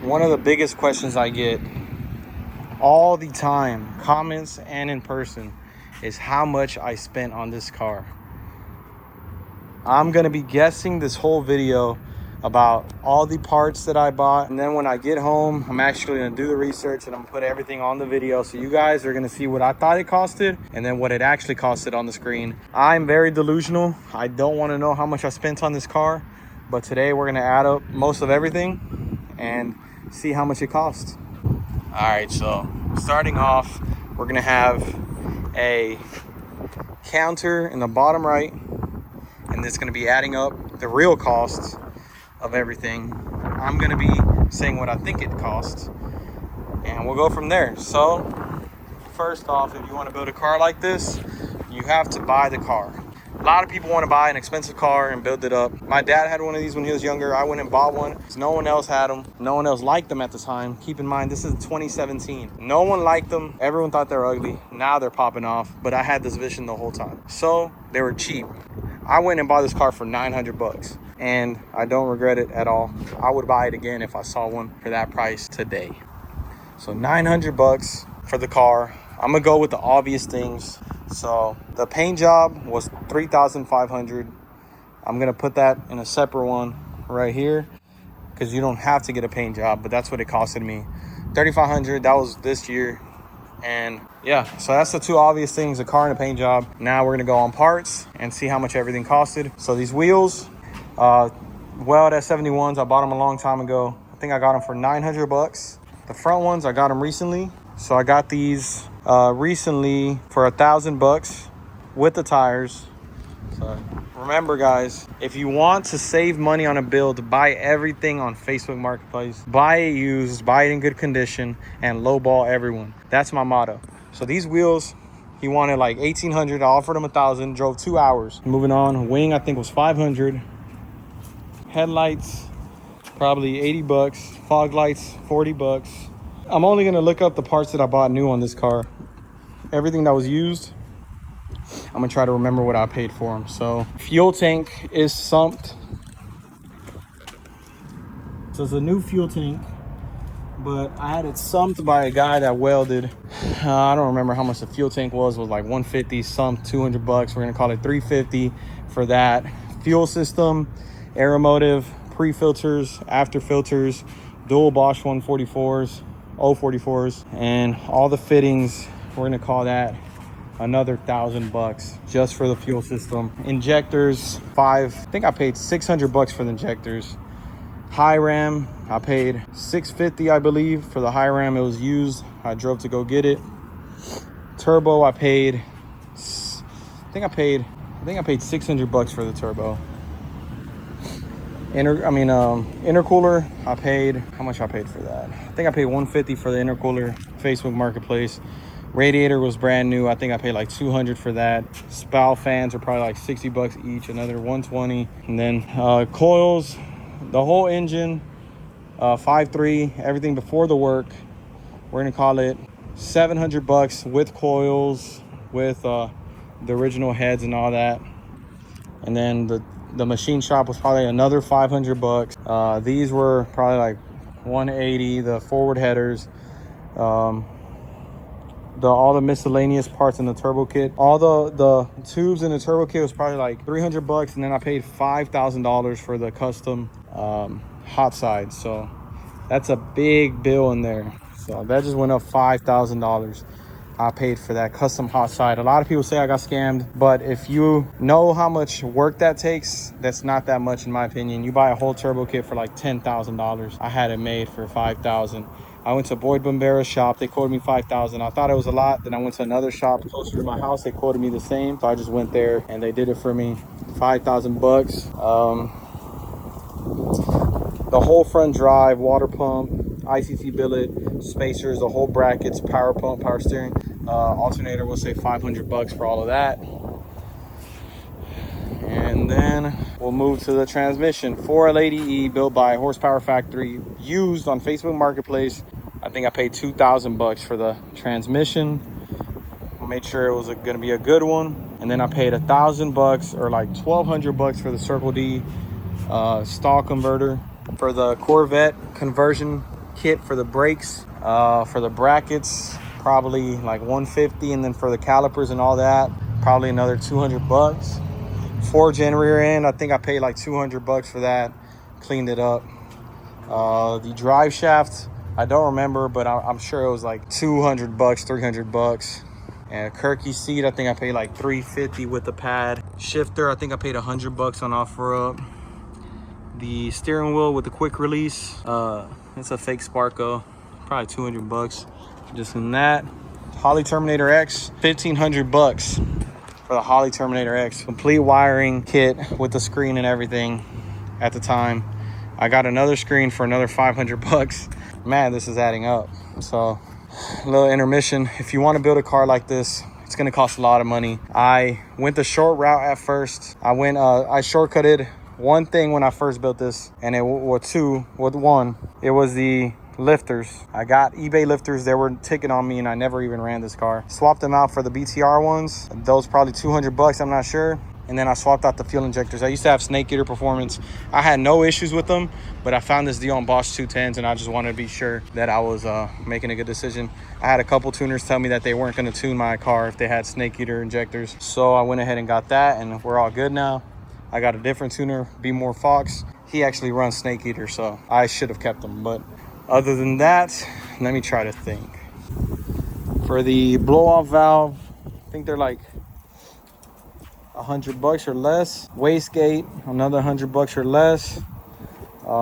One of the biggest questions I get all the time, comments and in person, is how much I spent on this car. I'm gonna be guessing this whole video about all the parts that I bought, and then when I get home, I'm actually gonna do the research and I'm gonna put everything on the video, so you guys are gonna see what I thought it costed and then what it actually costed on the screen. I'm very delusional. I don't want to know how much I spent on this car, but today we're gonna add up most of everything and see how much it cost. All right, so starting off, we're gonna have a counter in the bottom right, and it's gonna be adding up the real cost of everything. I'm gonna be saying what I think it costs, and we'll go from there. So first off, if you want to build a car like this, you have to buy the car. A lot of people want to buy an expensive car and build it up. My dad had one of these when he was younger. I went and bought one because no one else had them. No one else liked them at the time. Keep in mind, this is 2017. No one liked them. Everyone thought they were ugly. Now they're popping off, but I had this vision the whole time. So they were cheap. I went and bought this car for 900 bucks, and I don't regret it at all. I would buy it again if I saw one for that price today. So 900 bucks for the car. I'm gonna go with the obvious things. So the paint job was 3,500. I'm gonna put that in a separate one right here because you don't have to get a paint job, but that's what it costed me. 3,500, that was this year. And yeah, so that's the two obvious things, a car and a paint job. Now we're gonna go on parts and see how much everything costed. So these wheels, Weld S71s, I bought them a long time ago. I think I got them for 900 bucks. The front ones, I got them recently. So I got these recently for 1,000 bucks with the tires. So remember guys, if you want to save money on a build, buy everything on Facebook Marketplace. Buy it used, buy it in good condition, and lowball everyone. That's my motto. So these wheels, he wanted like 1,800. I offered him 1,000, drove 2 hours. Moving on, wing I think was 500. Headlights, probably 80 bucks. Fog lights, 40 bucks. I'm only gonna look up the parts that I bought new on this car. Everything that was used, I'm gonna try to remember what I paid for them. So fuel tank is sumped. So it's a new fuel tank, but I had it sumped by a guy that welded. I don't remember how much the fuel tank was. It was like 150, sumped 200 bucks. We're gonna call it 350 for that. Fuel system, Aeromotive, pre-filters, after filters, dual Bosch 144s, 044s, and all the fittings. We're gonna call that another 1,000 bucks just for the fuel system. Injectors, I think I paid 600 bucks for the injectors. High ram, I paid 650, I believe, for the high ram. It was used. I drove to go get it. Turbo, I think I paid 600 bucks for the turbo. Intercooler, I paid, how much I paid for that? I think I paid 150 for the intercooler, Facebook Marketplace. Radiator was brand new. I think I paid like 200 for that. Spout fans are probably like 60 bucks each, another 120. And then coils, the whole engine, 5.3, everything before the work, we're gonna call it 700 bucks with coils, with the original heads and all that. And then the machine shop was probably another 500 bucks. These were probably like 180, the forward headers, all the miscellaneous parts in the turbo kit. All the tubes in the turbo kit was probably like 300 bucks, and then I paid $5,000 for the custom hot side. So that's a big bill in there. So that just went up $5,000. I paid for that custom hot side. A lot of people say I got scammed, but if you know how much work that takes, that's not that much in my opinion. You buy a whole turbo kit for like $10,000. I had it made for $5,000. I went to Boyd Bombera's shop. They quoted me $5,000. I thought it was a lot. Then I went to another shop closer to my house. They quoted me the same. So I just went there and they did it for me. 5,000 bucks. The whole front drive, water pump, ICT billet, spacers, the whole brackets, power pump, power steering, alternator, we'll say 500 bucks for all of that. And then we'll move to the transmission. 4L80E built by Horsepower Factory, used on Facebook Marketplace. I think I paid 2,000 bucks for the transmission. I made sure it was gonna be a good one. And then I paid 1,000 bucks or like 1,200 bucks for the Circle D stall converter. For the Corvette conversion kit for the brakes, for the brackets, probably like 150, and then for the calipers and all that, probably another 200 bucks. Forge and rear end, I think I paid like 200 bucks for that. Cleaned it up. The drive shaft, I don't remember, but I'm sure it was like 200 bucks, 300 bucks. And a Kirky seat, I think I paid like 350 with the pad. Shifter, I think I paid 100 bucks on OfferUp. The steering wheel with the quick release, it's a fake Sparco, probably 200 bucks just in that. Holley Terminator X, 1,500 bucks for the Holley Terminator X. Complete wiring kit with the screen and everything at the time. I got another screen for another 500 bucks. Man, this is adding up. So a little intermission. If you want to build a car like this, it's going to cost a lot of money. I went the short route at first. I shortcutted one thing when I first built this, and it was one. It was the lifters. I got eBay lifters. They were ticking on me, and I never even ran this car. Swapped them out for the BTR ones. Those probably 200 bucks, I'm not sure. And then I swapped out the fuel injectors. I used to have Snake Eater Performance. I had no issues with them, but I found this deal on Bosch 210s, and I just wanted to be sure that I was making a good decision. I had a couple tuners tell me that they weren't going to tune my car if they had Snake Eater injectors. So I went ahead and got that, and we're all good now. I got a different tuner, Be More Fox. He actually runs Snake Eater, so I should have kept them. But other than that, let me try to think. For the blow-off valve, I think they're like 100 bucks or less. Wastegate, another 100 bucks or less.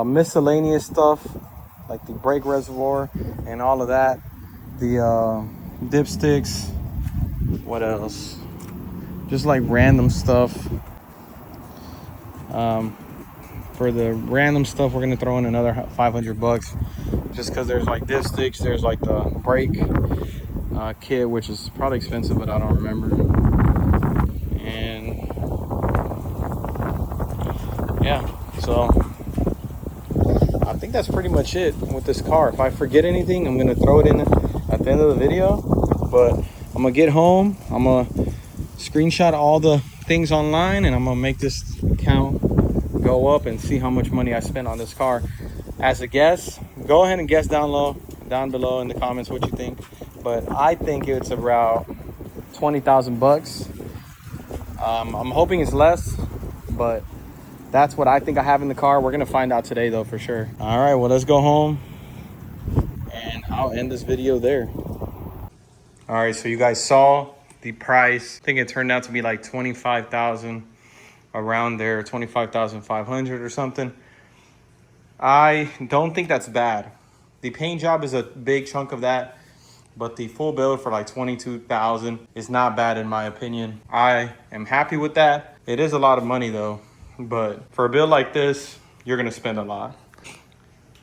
Miscellaneous stuff like the brake reservoir and all of that. The dipsticks. What else? Just like random stuff. For the random stuff, we're gonna throw in another 500 bucks, just because there's like dipsticks. There's like the brake kit, which is probably expensive, but I don't remember. And yeah, so I think that's pretty much it with this car. If I forget anything, I'm gonna throw it in at the end of the video. But I'm gonna get home, I'm gonna screenshot all the things online, and I'm gonna make this account go up and see how much money I spent on this car. As a guess, go ahead and guess down below in the comments what you think. But I think it's about 20,000 bucks. I'm hoping it's less, but that's what I think I have in the car. We're gonna find out today though, for sure. All right, well, let's go home and I'll end this video there. All right, so you guys saw the price. I think it turned out to be like 25,000, around there, 25,500 or something. I don't think that's bad. The paint job is a big chunk of that, but the full build for like 22,000 is not bad in my opinion. I am happy with that. It is a lot of money though, but for a build like this, you're gonna spend a lot.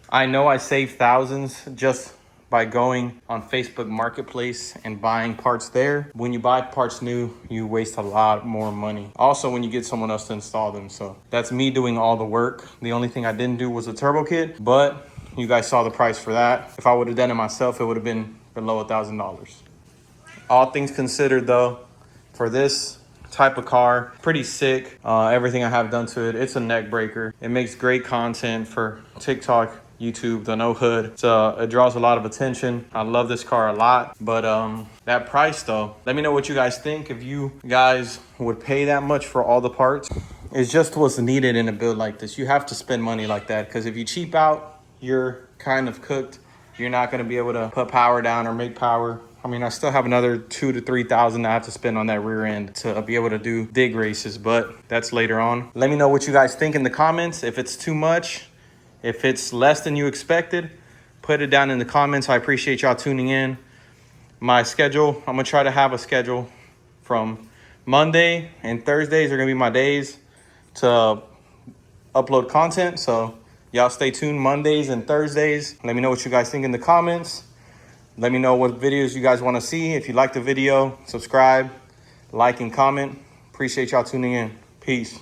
I know I saved thousands just by going on Facebook Marketplace and buying parts there. When you buy parts new, you waste a lot more money. Also, when you get someone else to install them. So that's me doing all the work. The only thing I didn't do was a turbo kit, but you guys saw the price for that. If I would have done it myself, it would have been below $1,000. All things considered though, for this type of car, pretty sick. Everything I have done to it, it's a neck breaker. It makes great content for TikTok, YouTube, the no hood. It draws a lot of attention. I love this car a lot, but that price though, let me know what you guys think. If you guys would pay that much for all the parts. It's just what's needed in a build like this. You have to spend money like that, because if you cheap out, you're kind of cooked. You're not going to be able to put power down or make power. I mean, I still have another 2,000 to 3,000 I have to spend on that rear end to be able to do dig races, but that's later on. Let me know what you guys think in the comments. If it's too much, if it's less than you expected, put it down in the comments. I appreciate y'all tuning in. My schedule, I'm gonna try to have a schedule from Monday and Thursdays are gonna be my days to upload content. So y'all stay tuned Mondays and Thursdays. Let me know what you guys think in the comments. Let me know what videos you guys wanna see. If you like the video, subscribe, like, and comment. Appreciate y'all tuning in. Peace.